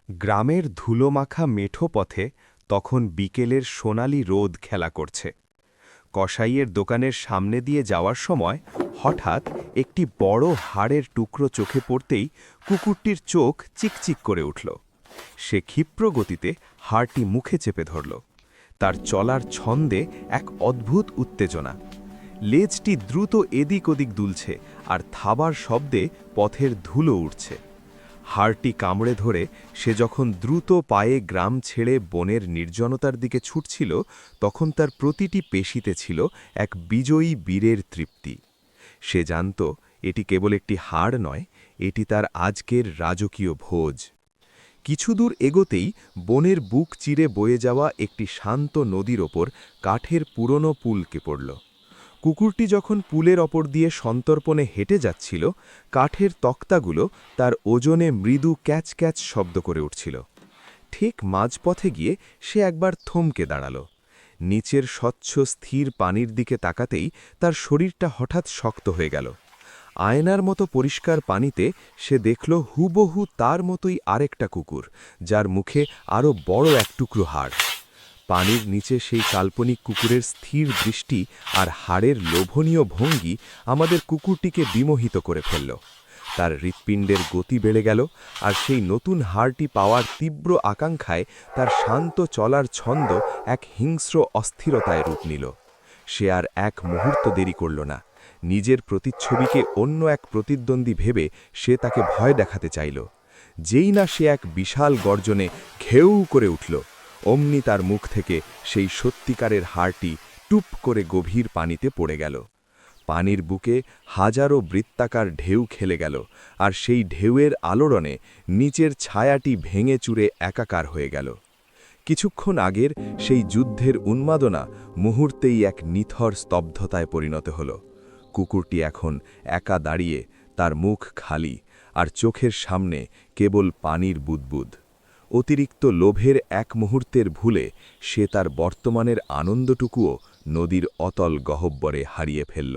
গ্রামের ধুলোমাখা মেঠো পথে তখন বিকেলের সোনালি রোদ খেলা করছে। কসাইয়ের দোকানের সামনে দিয়ে যাওয়ার সময় হঠাৎ একটি বড় হাড়ের টুকরো চোখে পড়তেই কুকুরটির চোখ চিকচিক করে উঠল। সে ক্ষিপ্র গতিতে হাড়টি মুখে চেপে ধরল। তার চলার ছন্দে এক অদ্ভুত উত্তেজনা। লেজটি দ্রুত এদিক ওদিক দুলছে আর থাবার শব্দে পথের ধুলো উঠছে। হাড়টি কামড়ে ধরে সে যখন দ্রুত পায়ে গ্রাম ছেড়ে বনের নির্জনতার দিকে ছুটছিল, তখন তার প্রতিটি পেশিতে ছিল এক বিজয়ী বীরের তৃপ্তি। সে জানত এটি কেবল একটি হাড় নয়, এটি তার আজকের রাজকীয় ভোজ। কিছু দূর এগোতেই বনের বুক চিরে বয়ে যাওয়া একটি শান্ত নদীর ওপর কাঠের পুরনো পুলকে পড়ল। কুকুরটি যখন পুলের ওপর দিয়ে সন্তর্পণে হেঁটে যাচ্ছিল, কাঠের তক্তাগুলো তার ওজনে মৃদু ক্যাচ ক্যাচ শব্দ করে উঠছিল। ঠিক মাঝপথে গিয়ে সে একবার থমকে দাঁড়াল। নিচের স্বচ্ছ স্থির পানির দিকে তাকাতেই তার শরীরটা হঠাৎ শক্ত হয়ে গেল। আয়নার মতো পরিষ্কার পানিতে সে দেখল হুবহু তার মতোই আরেকটা কুকুর, যার মুখে আরও বড় এক টুকরো হাড়। পানির নিচে সেই কাল্পনিক কুকুরের স্থির দৃষ্টি আর হাড়ের লোভনীয় ভঙ্গি আমাদের কুকুরটিকে বিমোহিত করে ফেলল। তার হৃৎপিণ্ডের গতি বেড়ে গেল, আর সেই নতুন হাড়টি পাওয়ার তীব্র আকাঙ্ক্ষায় তার শান্ত চলার ছন্দ এক হিংস্র অস্থিরতায় রূপ নিল। সে আর এক মুহূর্ত দেরি করল না। নিজের প্রতিচ্ছবিকে অন্য এক প্রতিদ্বন্দ্বী ভেবে সে তাকে ভয় দেখাতে চাইল। যেই না সে এক বিশাল গর্জনে ঘেউ করে উঠল, অমনি তার মুখ থেকে সেই সত্যিকারের হাড়টি টুপ করে গভীর পানিতে পড়ে গেল। পানির বুকে হাজারো বৃত্তাকার ঢেউ খেলে গেল, আর সেই ঢেউয়ের আলোড়নে নিচের ছায়াটি ভেঙে চুরে একাকার হয়ে গেল। কিছুক্ষণ আগের সেই যুদ্ধের উন্মাদনা মুহূর্তেই এক নিথর স্তব্ধতায় পরিণত হল। কুকুরটি এখন একা দাঁড়িয়ে, তার মুখ খালি, আর চোখের সামনে কেবল পানির বুদবুদ। অতিরিক্ত লোভের এক মুহূর্তের ভুলে সে তার বর্তমানের আনন্দটুকুও নদীর অতল গহ্বরে হারিয়ে ফেলল।